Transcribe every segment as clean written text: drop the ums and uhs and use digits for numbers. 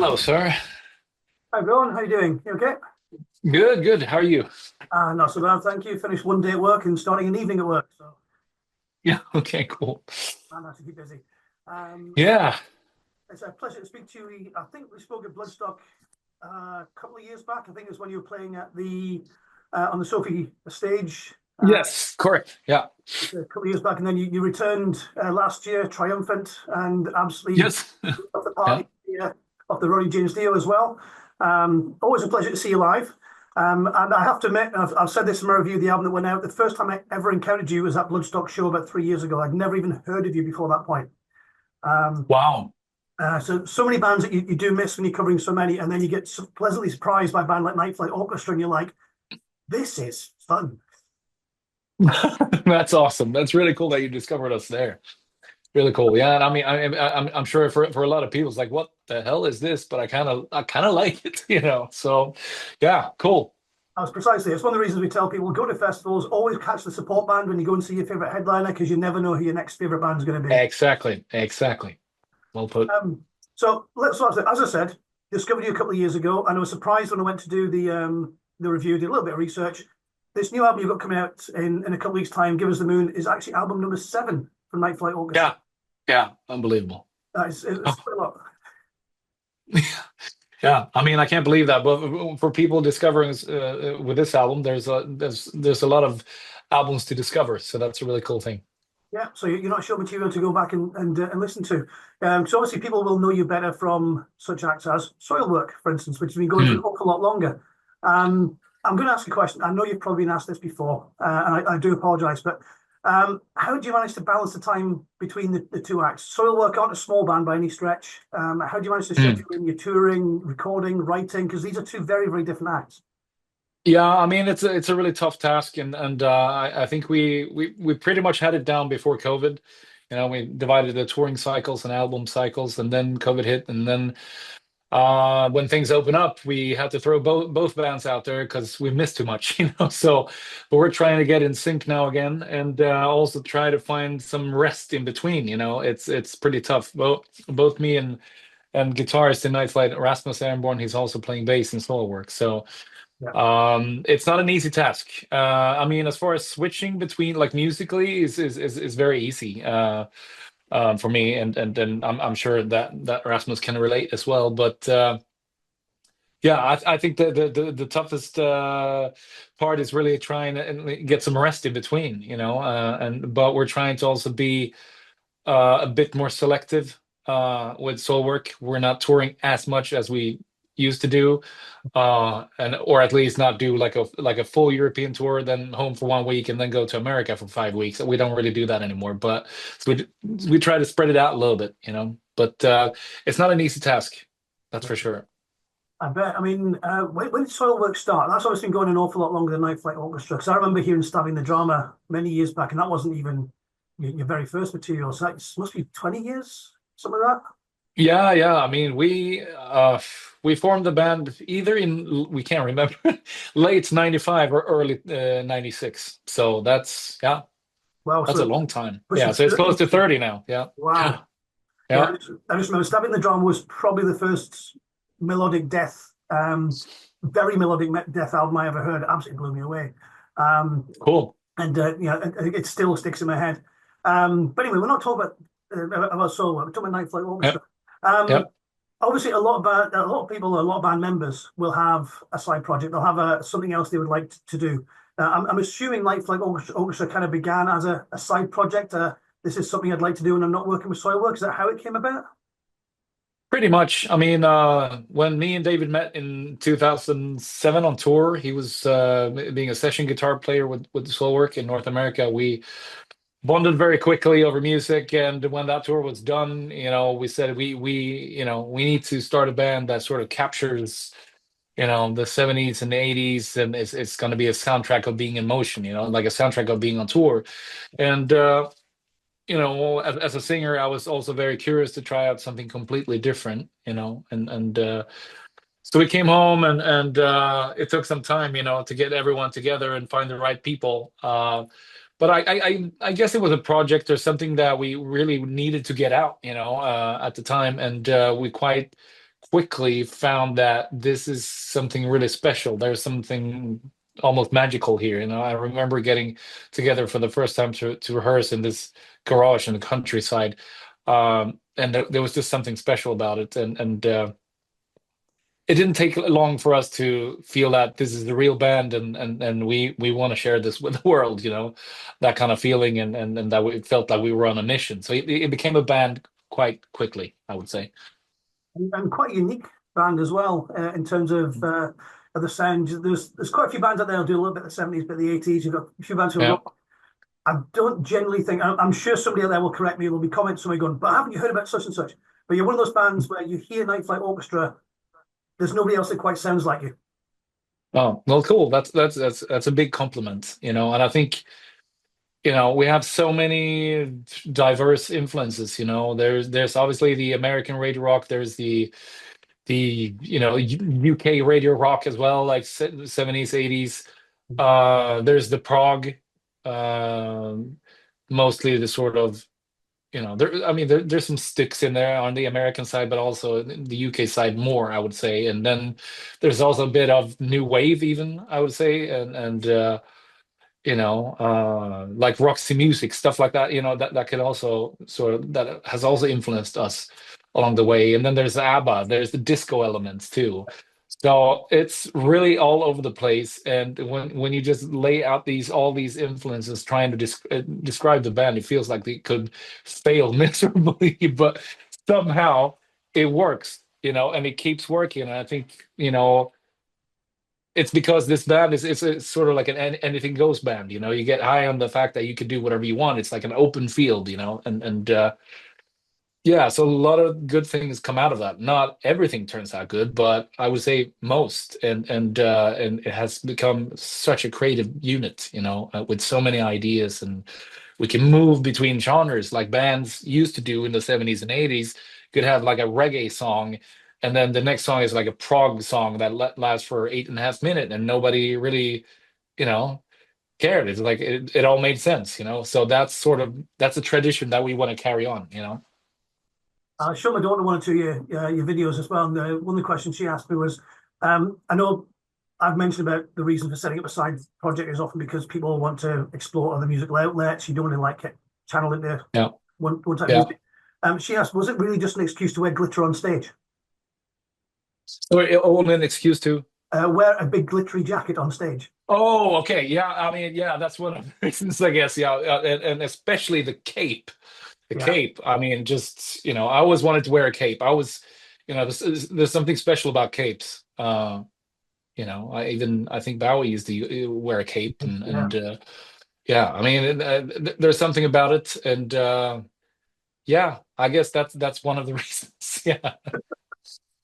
Hello, sir. Hi, Bjorn. How you doing? You okay? Good, good. How are you? Not so bad, thank you. Finished one day at work and starting an evening at work, so Yeah, okay, cool. I have to keep busy. Um, Yeah. it's a pleasure to speak to you. I think we spoke at Bloodstock a couple of years back. I think it was when you were playing at the on the Sophie stage Yes, correct. Yeah. a couple of years back, and then you returned last year, triumphant and absolutely Yes. off the party Yeah. of the Ronnie James Dio as well. Always a pleasure to see you live. And I have to admit, I've said this in my review of the album that went out. The first time I ever encountered you was at Bloodstock show about 3 years ago. I'd never even heard of you before that point. Um, Wow. so many bands that you do miss when you're covering so many, and then you get pleasantly surprised by a band like Night Flight Orchestra, and you're like, "This is fun." That's awesome. That's really cool that you discovered us there. Really cool. Yeah, and I mean, I'm sure for a lot of people, it's like, what the hell is this? But I kind of like it, you know. So, yeah, cool. That's precisely. It's one of the reasons we tell people go to festivals, always catch the support band when you go and see your favorite headliner because you never know who your next favorite band is going to be. Exactly. Exactly. Well put. So let's start. As I said, discovered you a couple of years ago, and I was surprised when I went to do the review, did a little bit of research. This new album you've got coming out in a couple of weeks' time, "Give Us the Moon," is actually album number 7 from Night Flight Orchestra. Yeah. Yeah. Unbelievable. It's quite a lot. Yeah, I mean, I can't believe that. But for people discovering with this album, there's a lot of albums to discover. So that's a really cool thing. Yeah, so you're not sure material to go back and listen to. So obviously people will know you better from such acts as Soilwork, for instance, which has been going for an Mm. awful lot longer. I'm going to ask a question. I know you've probably been asked this before, and I do apologise, but how do you manage to balance the time between the two acts? Soilwork aren't a small band by any stretch. How do you manage to Mm. schedule in your touring, recording, writing? Because these are two very, very different acts. Yeah, I mean, it's a really tough task, and I think we pretty much had it down before COVID. You know, we divided the touring cycles and album cycles, and then COVID hit, and then when things open up, we had to throw both bands out there because we missed too much, you know. So, but we're trying to get in sync now again, and also try to find some rest in between. You know, it's pretty tough. Both me and guitarist in Night Flight, Rasmus Ehrenborn, he's also playing bass in Soilwork. So Yeah. it's not an easy task. I mean, as far as switching between like musically is very easy. For me, and I'm sure that Rasmus can relate as well. But yeah, I think the toughest part is really trying to get some rest in between, you know. And but we're trying to also be a bit more selective with soul work. We're not touring as much as we used to do, and or at least not do like a full European tour, then home for 1 week and then go to America for 5 weeks. We don't really do that anymore, but so we try to spread it out a little bit, you know. But it's not an easy task, that's for sure. I bet. I mean, when did Soilwork start? That's obviously been going an awful lot longer than Night Flight Orchestra. Because I remember hearing Stabbing the Drama many years back, and that wasn't even your very first material. So that must be 20 years, something like that. Yeah, yeah. I mean, we formed the band either in we can't remember late '95 or early '96. So that's yeah, Wow, that's a so long time. pushing Yeah, so it's 30 close to years. 30 now. Yeah, yeah, Wow. Yeah, yeah. I just remember Stabbing the Drama was probably the first melodic death, very melodic death album I ever heard. It absolutely blew me away. Um, Cool. and it still sticks in my head. But anyway, we're not talking about solo. We're talking about Night Flight Orchestra. Yep, Um, yep. Obviously, a lot of people, a lot of band members will have a side project. They'll have something else they would like to do. I'm assuming Night Flight Orchestra kind of began as a side project. This is something I'd like to do, and I'm not working with Soilwork. Is that how it came about? Pretty much. I mean, when me and David met in 2007 on tour, he was being a session guitar player with Soulwork in North America. We bonded very quickly over music, and when that tour was done, you know, we said we need to start a band that sort of captures, you know, the '70s and the '80s, and it's going to be a soundtrack of being in motion, you know, like a soundtrack of being on tour. And you know, as a singer, I was also very curious to try out something completely different, you know, and so we came home, and it took some time, you know, to get everyone together and find the right people. But I guess it was a project or something that we really needed to get out, you know, at the time, and we quickly found that this is something really special. There's something almost magical here. I remember getting together for the first time to rehearse in this garage in the countryside, and there was just something special about it. And it didn't take long for us to feel that this is the real band, and we want to share this with the world. That kind of feeling, and that we felt like we were on a mission. So it became a band quite quickly, I would say. And quite a unique band as well in terms of the sound. There's quite a few bands out there who do a little bit of the 70s, but the 80s. You've got a few bands who are Yeah. rock. I don't generally think. I'm sure somebody out there will correct me. There'll be comments somewhere going, "But haven't you heard about such and such?" But you're one of those bands where you hear Night Flight Orchestra. There's nobody else that quite sounds like you. Oh, well, cool. That's a big compliment. And I think, we have so many diverse influences. There's obviously the American radio rock. There's the UK radio rock as well, like 70s, 80s. There's the prog, mostly the sort of, there's some sticks in there on the American side, but also the UK side more, I would say. And then there's also a bit of new wave, even, I would say, and like Roxy Music, stuff like that. That can also that has also influenced us along the way. And then there's ABBA, there's the disco elements too. So it's really all over the place. And when you just lay out all these influences trying to describe the band, it feels like they could fail miserably, but somehow it works, and it keeps working. And I think, it's because this band is it's sort of like anything goes band. You get high on the fact that you can do whatever you want. It's like an open field, and yeah, so a lot of good things come out of that. Not everything turns out good, but I would say most. And it has become such a creative unit, with so many ideas, and we can move between genres like bands used to do in the 70s and 80s. You could have like a reggae song, and then the next song is like a prog song that lasts for 8.5 minutes, and nobody really, you know, cared. It's like it all made sense. So that's a tradition that we want to carry on. I showed my daughter one or two your videos as well. And one of the questions she asked me was, I know I've mentioned about the reason for setting up a side project is often because people want to explore other musical outlets. You don't want to like get channel into Yeah, one type of yeah. music. She asked, was it really just an excuse to wear glitter on stage? So only an excuse to. Wear a big glittery jacket on stage. Oh, okay. Yeah, I mean, yeah, that's one of the reasons, I guess. Yeah, and especially the cape. The Yeah. cape. I mean, just I always wanted to wear a cape. There's something special about capes. I think Bowie used to wear a cape, and Yeah. yeah. I mean, there's something about it, and yeah, I guess that's one of the reasons. Yeah,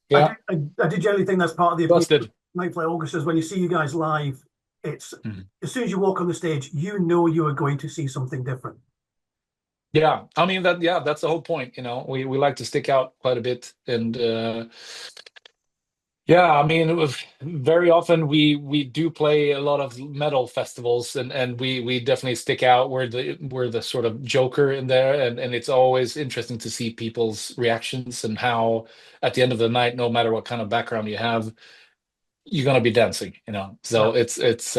yeah. I do generally think that's part of the appeal of Busted. Night Flight Orchestras. When you see you guys live, it's Mhm. as soon as you walk on the stage, you know you are going to see something different. Yeah, I mean that. Yeah, that's the whole point. We like to stick out quite a bit, and yeah, I mean, very often we do play a lot of metal festivals, and we definitely stick out. We're the sort of joker in there, and it's always interesting to see people's reactions and how at the end of the night, no matter what kind of background you have, you're gonna be dancing. Yeah. So it's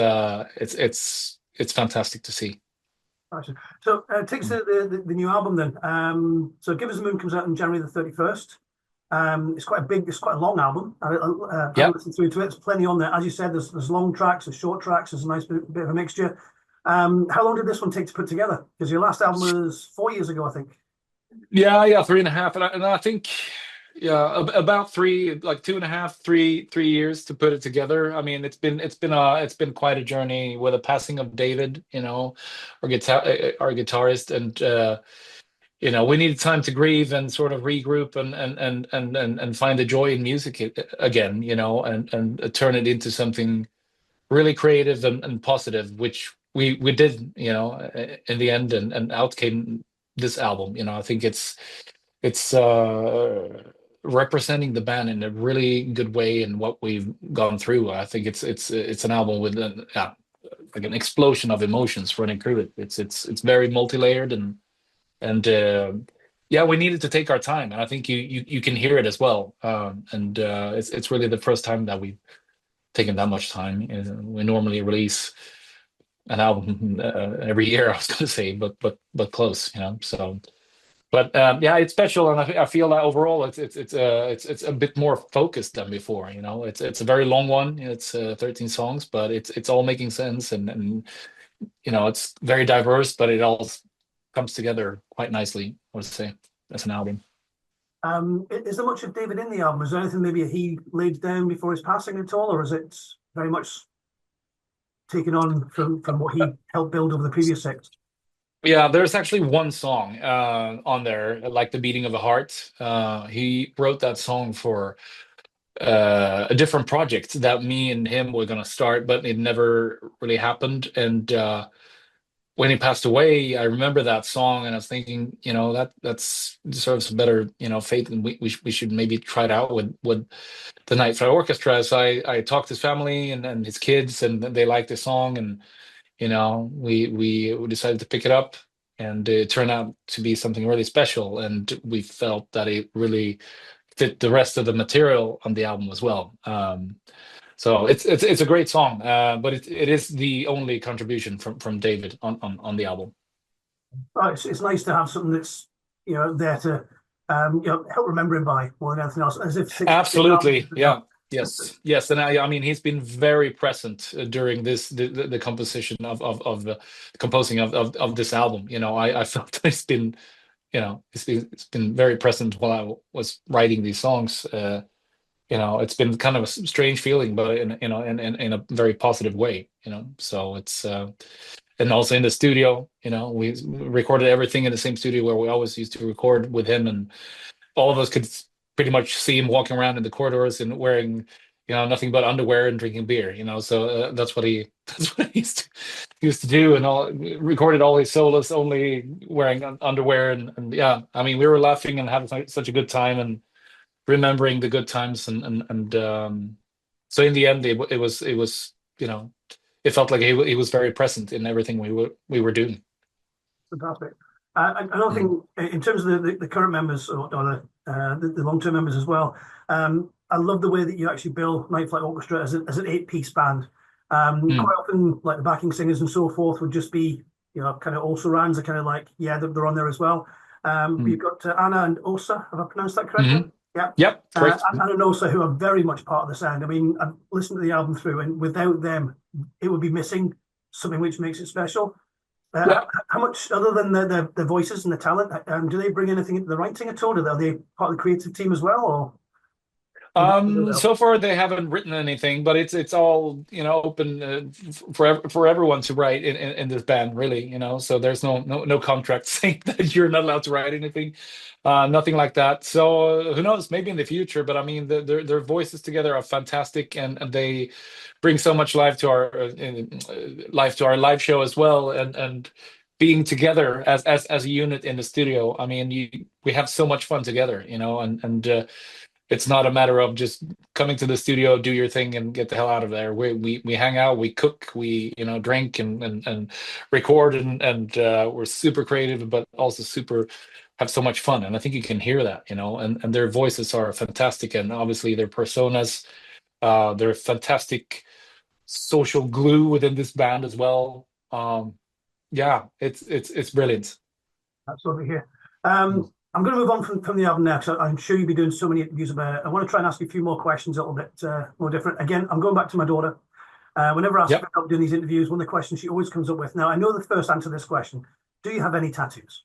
fantastic to see. Gotcha. So take us Mm. to the new album then. So Give Us the Moon comes out on January the 31st. It's quite a long album. Have a Yeah. listen through to it. There's plenty on there. As you said, there's long tracks, there's short tracks, there's a nice bit of a mixture. How long did this one take to put together? Because your last album was 4 years ago, I think. Yeah, 3.5, and I think, yeah, about three, like 2.5, 3 years to put it together. I mean, it's been quite a journey with the passing of David, our guitarist, and we needed time to grieve and sort of regroup and find the joy in music again, and turn it into something really creative and positive, which we did, in the end, and out came this album. I think it's representing the band in a really good way and what we've gone through. I think it's an album with like an explosion of emotions running through it. It's very multi-layered, and yeah, we needed to take our time, and I think you can hear it as well. And it's really the first time that we've taken that much time. We normally release an album every year. I was going to say, but close, you know. So, but yeah, it's special, and I feel that overall it's a bit more focused than before. You know, it's a very long one. It's 13 songs, but it's all making sense, and you know, it's very diverse, but it all comes together quite nicely, I would say, as an album. Is there much of David in the album? Is there anything maybe he laid down before his passing at all, or is it very much taken on from what he helped build over the previous six? Yeah, there's actually one song on there, like "The Beating of a Heart." He wrote that song for a different project that me and him were gonna start, but it never really happened. And when he passed away, I remember that song, and I was thinking, you know, that's deserves a better, you know, fate, and we should maybe try it out with the Night Flight Orchestra. So I talked to his family and his kids, and they liked the song, and you know, we decided to pick it up, and it turned out to be something really special, and we felt that it really fit the rest of the material on the album as well. So it's a great song, but it is the only contribution from David on the album. Oh, it's nice to have something that's there to help remember him by more than anything else, as if six albums. Absolutely, yeah. Yes, and I mean he's been very present during the composition of the composing of this album. You know, I felt that it's been, you know, it's been very present while I was writing these songs. You know, it's been kind of a strange feeling, but in, you know, in a very positive way. You know, so it's and also in the studio. You know, we recorded everything in the same studio where we always used to record with him, and all of us could pretty much see him walking around in the corridors and wearing, you know, nothing but underwear and drinking beer. You know, so that's what he that's what he used to do, and all recorded all his solos only wearing underwear, and yeah, I mean, we were laughing and having such a good time, and remembering the good times, and so in the end, it was, you know, it felt like he was very present in everything we were doing. Fantastic. Another Mm. thing, in terms of the current members or the long-term members as well, I love the way that you actually bill Night Flight Orchestra as an eight-piece band. Mm. Quite often, like the backing singers and so forth would just be, kind of also rounds are kind of like, yeah, they're on there as well. But Mm. you've got Anna and Osa, have I pronounced that correctly? Hmm. Yeah. Yep, correct. Anna and Osa, who are very much part of the sound. I mean, I've listened to the album through, and without them, it would be missing something which makes it special. Yeah. How much, other than the voices and the talent, do they bring anything into the writing at all? Are they part of the creative team as well, or So far they haven't written anything, but it's all, you know, open for everyone to write in this band, really, you know. So there's no contract saying that you're not allowed to write anything, nothing like that. So who knows? Maybe in the future. But I mean, their voices together are fantastic, and they bring so much life to our live show as well, and being together as a unit in the studio. I mean, we have so much fun together, you know, and it's not a matter of just coming to the studio, do your thing, and get the hell out of there. We hang out, we cook, we, you know, drink and record, and we're super creative, but also super have so much fun. And I think you can hear that, you know. And their voices are fantastic, and obviously their personas, they're fantastic social glue within this band as well. Yeah, it's brilliant. that's over here? I'm going to move on from the album now because I'm sure you'll be doing so many interviews about it. I want to try and ask you a few more questions, a little bit more different. Again, I'm going back to my daughter. Whenever I ask Yep. her about doing these interviews, one of the questions she always comes up with. Now, I know the first answer to this question. Do you have any tattoos?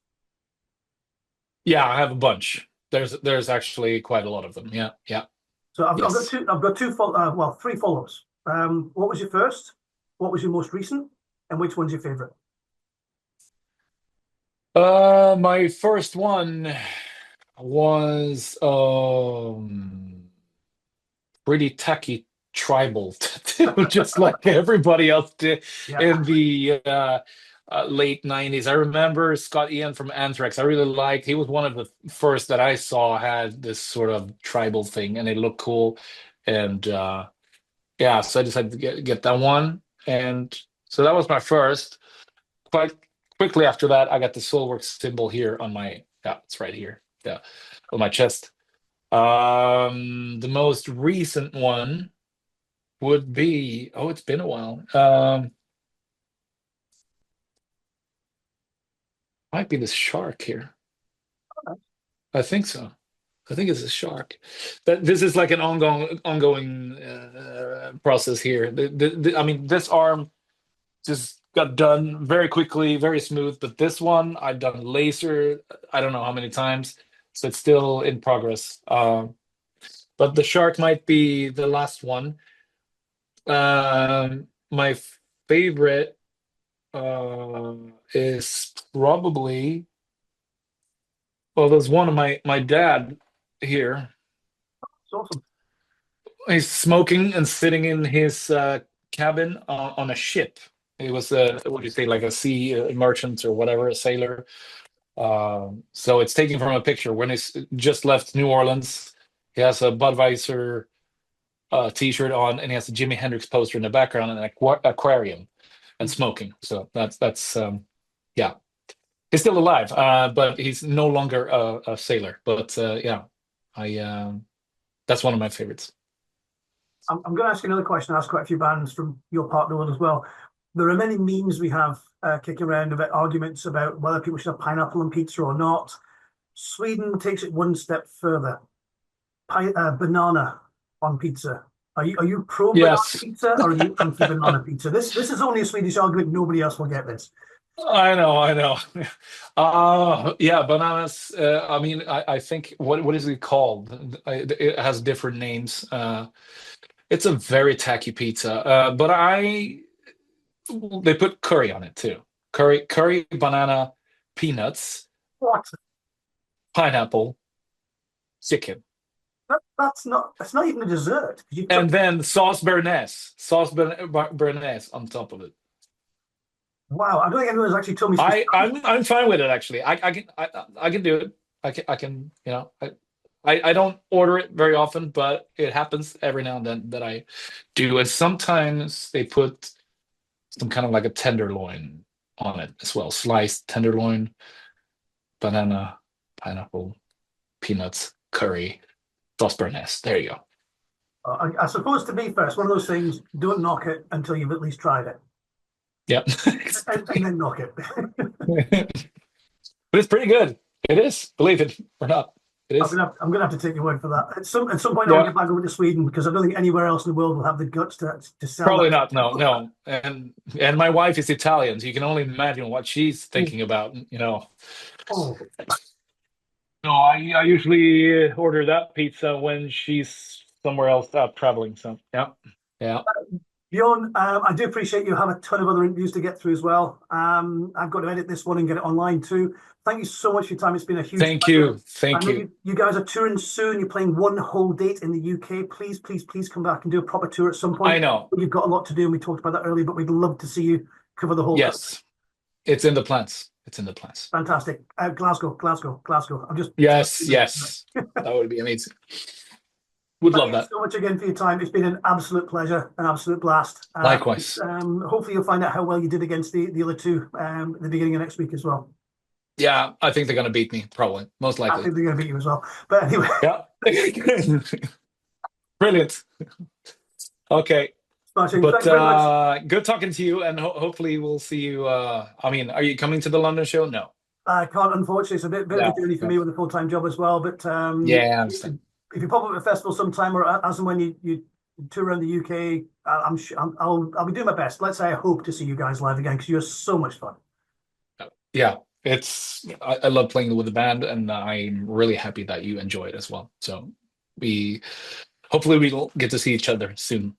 Yeah, I have a bunch. There's actually quite a lot of them. Yeah, yeah. So I've got Yes. two. I've got three follow-ups. What was your first? What was your most recent? And which one's your favorite? My first one was pretty tacky tribal tattoo, just like everybody else did Yeah, in the late 90s. I remember Scott Ian from Anthrax. I really liked, he was one of the first that I saw had this sort of tribal thing, and it looked cool. And yeah, so I decided to get that one. And so that was my first. Quite quickly after that, I got the Soilwork symbol here on my Yeah, it's right here. Yeah, on my chest. The most recent one would be, oh, it's been a while. Might be this shark here. I think so. I think it's a shark. That this is like an ongoing process here. I mean, this arm just got done very quickly, very smooth. But this one, I've done laser. I don't know how many times, so it's still in progress. But the shark might be the last one. My favorite is probably, well, there's one of my dad here. It's awesome. He's smoking and sitting in his cabin on a ship. He was what do you say, like a sea merchant or whatever, a sailor. So it's taken from a picture when he's just left New Orleans. He has a Budweiser t-shirt on, and he has a Jimi Hendrix poster in the background and an aquarium and smoking. So that's yeah. He's still alive, but he's no longer a sailor. But yeah, I that's one of my favorites. I'm going to ask you another question. I asked quite a few bands from your part of the world as well. There are many memes we have kicking around about arguments about whether people should have pineapple on pizza or not. Sweden takes it one step further. Banana on pizza. Are you pro banana Yes, pizza or are you anti banana pizza? This is only a Swedish argument. Nobody else will get this. I know, I know. Yeah, bananas. I mean, I think what is it called? It has different names. It's a very tacky pizza, but I they put curry on it too. Curry, banana, peanuts, What? pineapple, chicken, That's not even a dessert. You put, and then sauce béarnaise on top of it. wow, I don't think anyone's actually told me I'm fine with it actually. I can do it. I can, you know, I don't order it very often, but it happens every now and then that I do. And sometimes they put some kind of like a tenderloin on it as well. Sliced tenderloin, banana, pineapple, peanuts, curry, sauce béarnaise. There you go. I suppose to be fair, it's one of those things, don't knock it until you've at least tried it. Yep. And then knock it. But it's pretty good. It is, believe it or not. It is. I'm gonna have to take your word for that. At some point I'll Yeah. get back over to Sweden because I don't think anywhere else in the world will have the guts to sell Probably that. not. No, no. And my wife is Italian, so you can only imagine what she's thinking about, you know. Oh, No, I usually order that pizza when she's somewhere else out traveling. So yeah, yeah. Bjorn, I do appreciate you have a ton of other interviews to get through as well. I've got to edit this one and get it online too. Thank you so much for your time. It's been a huge Thank pleasure. you, I thank know you. you guys are touring soon. You're playing one whole date in the UK. Please, please, please come back and do a proper tour at some point. I know. You've got a lot to do, and we talked about that earlier, but we'd love to see you cover the whole country. Yes, it's in the plans. It's in the plans. Fantastic. Glasgow, Glasgow, Glasgow. I'm just Yes, yes. That would be amazing. Would love Thank you that. so much again for your time. It's been an absolute pleasure, an absolute blast. Likewise. Hopefully you'll find out how well you did against the other two at the beginning of next week as well. Yeah, I think they're gonna beat me, probably. Most I likely. think they're going to beat you as well. But anyway, Yeah. Brilliant. Okay. smashing. But Thank you very much. good talking to you, and hopefully we'll see you. I mean, are you coming to the London show? No. I can't, unfortunately. It's a bit Yeah, of a journey for yeah. me with a full-time job as well. But Yeah, I understand. if you pop up at a festival sometime, or as and when you tour around the UK, I'm sure I'll be doing my best. Let's say I hope to see you guys live again because you're so much fun. Yeah, I love playing with the band, and I'm really happy that you enjoy it as well. So we hopefully we'll get to see each other soon.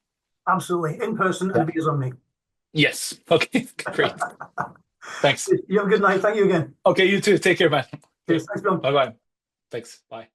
Absolutely, in person Yeah. and beers on me. Yes. Okay. Great. Thanks. You have a good night. Thank you again. Okay, you too. Take care, man. Cheers. Thanks, Bjorn. Bye bye. Thanks. Bye.